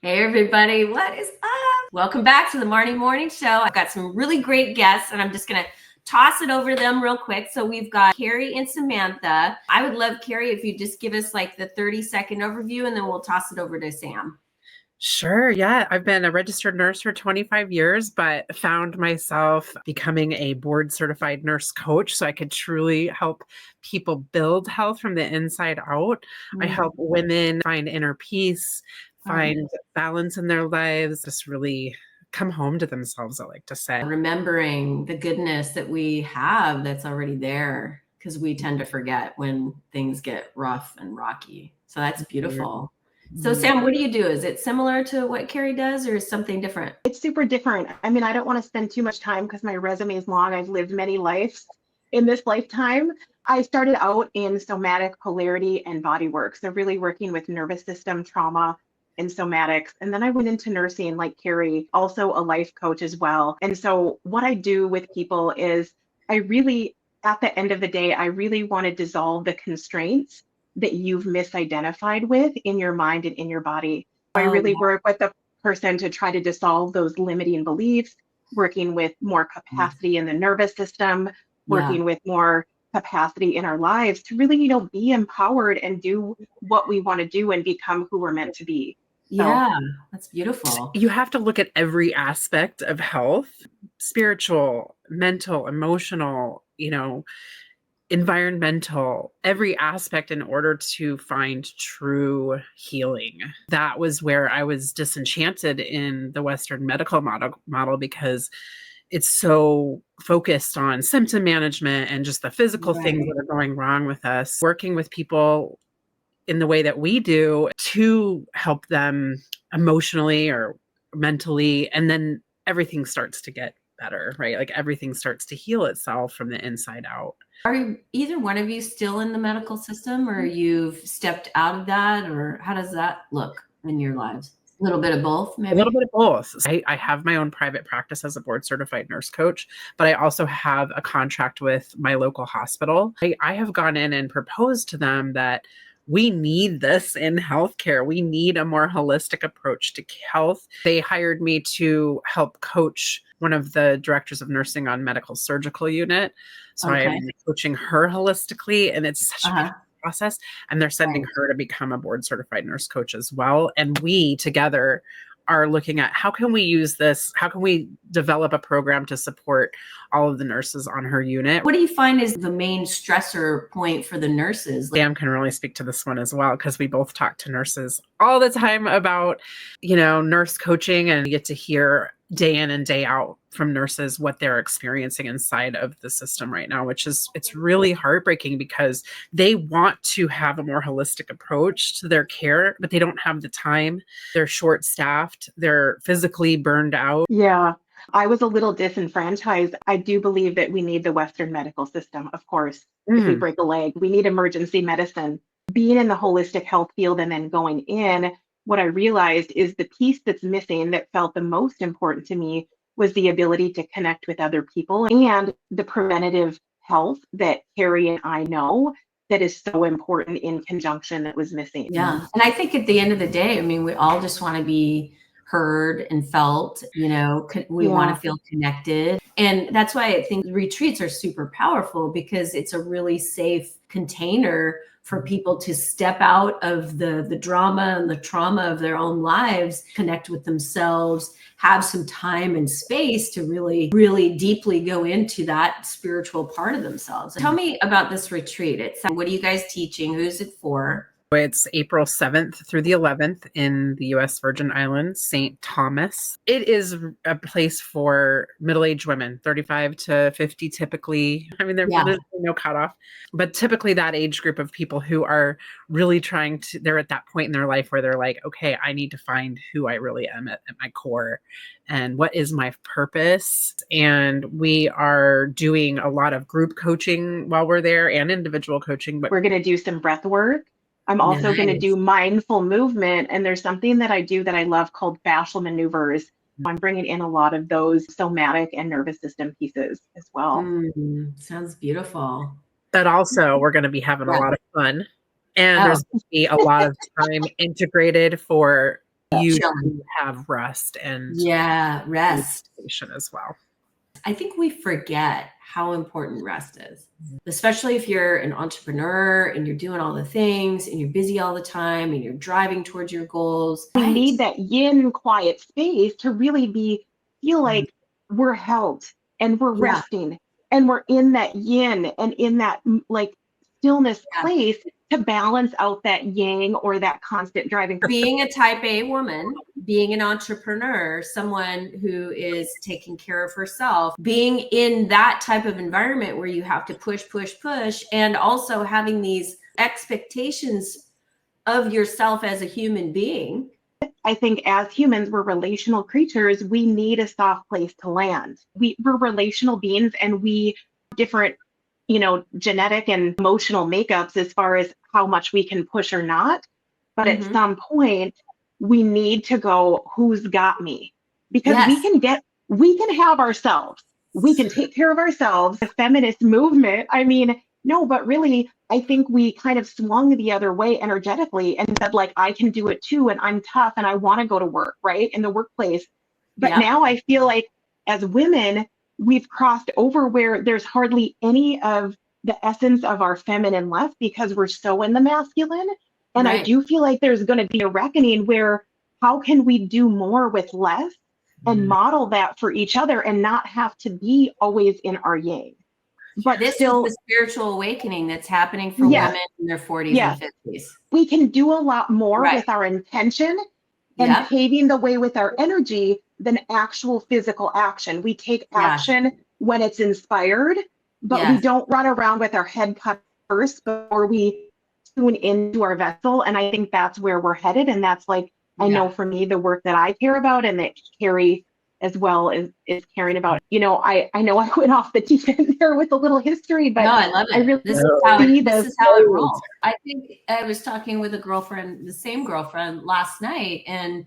Hey everybody, what is up? Welcome back to the Marne Morning Show. I've got some really great guests and I'm just going to toss it over to them real quick. So we've got Karri and Samantha. I would love, Karri, if you just give us like the 30-second overview and then we'll toss it over to Sam. Sure. Yeah. I've been a registered nurse for 25 years, but found myself becoming a board certified nurse coach so I could truly help people build health from the inside out. I help women find inner peace, find balance in their lives, just really come home to themselves, I like to say. Remembering the goodness that we have that's already there, because we tend to forget when things get rough and rocky. So that's beautiful. So Sam, what do you do? Is it similar to what Karri does or is something different? It's super different. I mean, I don't want to spend too much time because my resume is long. I've lived many lives in this lifetime. I started out in somatic polarity and body work. So really working with nervous system trauma and somatics. And then I went into nursing like Karri, also a life coach as well. And so what I do with people is I really, at the end of the day, I really want to dissolve the constraints that you've misidentified with in your mind and in your body. I really work with the person to try to dissolve those limiting beliefs, working with more capacity in the nervous system, working with more capacity in our lives to really, be empowered and do what we want to do and become who we're meant to be. Yeah, that's beautiful. You have to look at every aspect of health, spiritual, mental, emotional, environmental, every aspect in order to find true healing. That was where I was disenchanted in the Western medical model because it's so focused on symptom management and just the physical things that are going wrong with us. Working with people in the way that we do to help them emotionally or mentally, and then everything starts to get better, right? Like everything starts to heal itself from the inside out. Are either one of you still in the medical system or you've stepped out of that, or how does that look in your lives? A little bit of both, maybe? A little bit of both. I have my own private practice as a board certified nurse coach, but I also have a contract with my local hospital. I have gone in and proposed to them that we need this in healthcare. We need a more holistic approach to health. They hired me to help coach one of the directors of nursing on medical surgical unit. So I'm coaching her holistically, and it's such a big process. And they're sending her to become a board certified nurse coach as well. And we together are looking at how can we use this? How can we develop a program to support all of the nurses on her unit? What do you find is the main stressor point for the nurses? Sam can really speak to this one as well, because we both talk to nurses all the time about, nurse coaching, and get to hear day in and day out from nurses what they're experiencing inside of the system right now, it's really heartbreaking because they want to have a more holistic approach to their care, but they don't have the time. They're short-staffed. They're physically burned out. Yeah. I was a little disenfranchised. I do believe that we need the Western medical system, of course. If we break a leg, we need emergency medicine. Being in the holistic health field and then going in, what I realized is the piece that's missing that felt the most important to me was the ability to connect with other people and the preventative health that Karri and I know that is so important in conjunction that was missing. Yeah. And I think at the end of the day, I mean, we all just want to be heard and felt, we want to feel connected. And that's why I think retreats are super powerful, because it's a really safe container for people to step out of the drama and the trauma of their own lives, connect with themselves, have some time and space to really, really deeply go into that spiritual part of themselves. Tell me about this retreat. What are you guys teaching? Who's it for? It's April 7th through the 11th in the U.S. Virgin Islands, St. Thomas. It is a place for middle-aged women, 35 to 50 typically. I mean, there's no cutoff, but typically that age group of people who are really they're at that point in their life where they're like, okay, I need to find who I really am at my core and what is my purpose. And we are doing a lot of group coaching while we're there and individual coaching. But we're going to do some breath work. I'm also going to do mindful movement. And there's something that I do that I love called fascial maneuvers. I'm bringing in a lot of those somatic and nervous system pieces as well. Sounds beautiful. But also we're going to be having a lot of fun. And there's going to be a lot of time integrated for you chilling. have rest and rest as well. I think we forget how important rest is, especially if you're an entrepreneur and you're doing all the things and you're busy all the time and you're driving towards your goals. We need that yin quiet space to really feel like we're held and we're resting and we're in that yin and in that like stillness place to balance out that yang or that constant driving. Being a type A woman, being an entrepreneur, someone who is taking care of herself, being in that type of environment where you have to push, and also having these expectations of yourself as a human being. I think as humans, we're relational creatures. We need a soft place to land. We're relational beings and we different, genetic and emotional makeups as far as how much we can push or not. But at some point, we need to go, who's got me? Because we can have ourselves. We can take care of ourselves. The feminist movement, no, but really, I think we kind of swung the other way energetically and said, like, I can do it too. And I'm tough and I want to go to work, right? In the workplace. But now I feel like as women, we've crossed over where there's hardly any of the essence of our feminine left because we're so in the masculine. And I do feel like there's going to be a reckoning where how can we do more with less and model that for each other and not have to be always in our yang. But this still, is the spiritual awakening that's happening for women in their 40s and 50s. We can do a lot more with our intention and paving the way with our energy than actual physical action. We take action when it's inspired, but we don't run around with our head cut first before we tune into our vessel. And I think that's where we're headed. And that's like, I know for me, the work that I care about and that Karri as well is caring about. I know I went off the deep end there with a little history, but no, I love it. Really this is how it rolls. I think I was talking with a girlfriend, the same girlfriend last night, and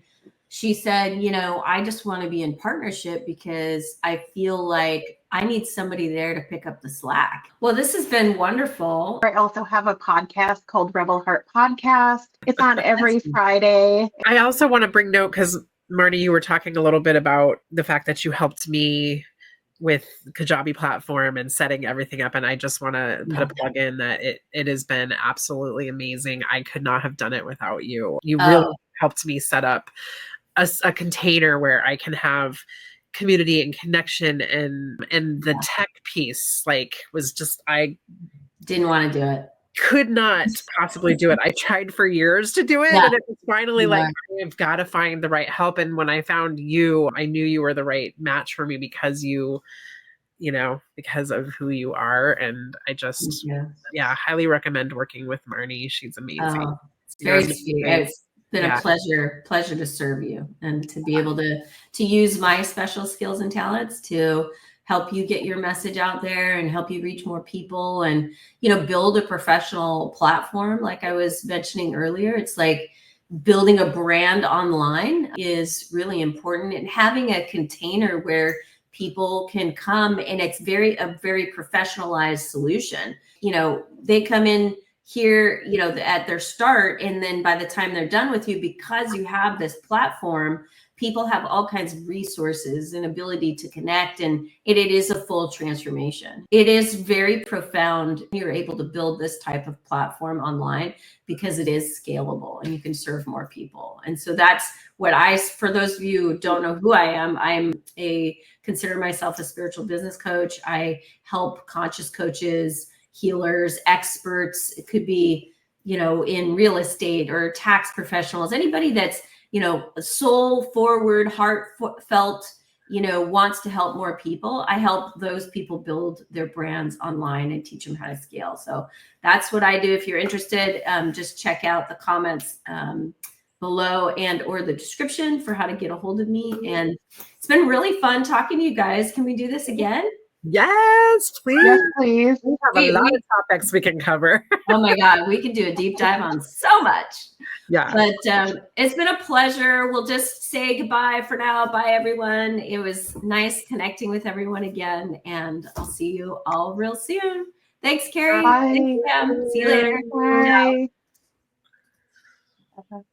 she said, I just want to be in partnership because I feel like I need somebody there to pick up the slack. Well, this has been wonderful. I also have a podcast called Rebel Heart Podcast. It's on every Friday. I also want to bring note because Marne, you were talking a little bit about the fact that you helped me with Kajabi platform and setting everything up. And I just want to put a plug in that it has been absolutely amazing. I could not have done it without you. You really helped me set up a container where I can have community and connection and the tech piece was just, I didn't want to do it. Could not possibly do it. I tried for years to do it and it was finally I've got to find the right help. And when I found you, I knew you were the right match for me because because of who you are. And I just, highly recommend working with Marne. She's amazing. Oh, it's very sweet. It's been a pleasure to serve you and to be able to use my special skills and talents to help you get your message out there and help you reach more people and, build a professional platform. Like I was mentioning earlier, it's like building a brand online is really important and having a container where people can come and it's a very professionalized solution. They come in here, at their start. And then by the time they're done with you, because you have this platform, people have all kinds of resources and ability to connect. And it is a full transformation. It is very profound. You're able to build this type of platform online because it is scalable and you can serve more people. And so that's what for those of you who don't know who I am, consider myself a spiritual business coach. I help conscious coaches, healers, experts. It could be, in real estate or tax professionals, anybody that's, soul forward, heartfelt, wants to help more people. I help those people build their brands online and teach them how to scale. So that's what I do. If you're interested, just check out the comments below or the description for how to get a hold of me. And it's been really fun talking to you guys. Can we do this again? Yes, please. Yes, please. We have a lot of topics we can cover. Oh my God, we could do a deep dive on so much. Yeah. But it's been a pleasure. We'll just say goodbye for now. Bye, everyone. It was nice connecting with everyone again. And I'll see you all real soon. Thanks, Karri. Bye. Thanks, Sam. See you later. Bye. Ciao.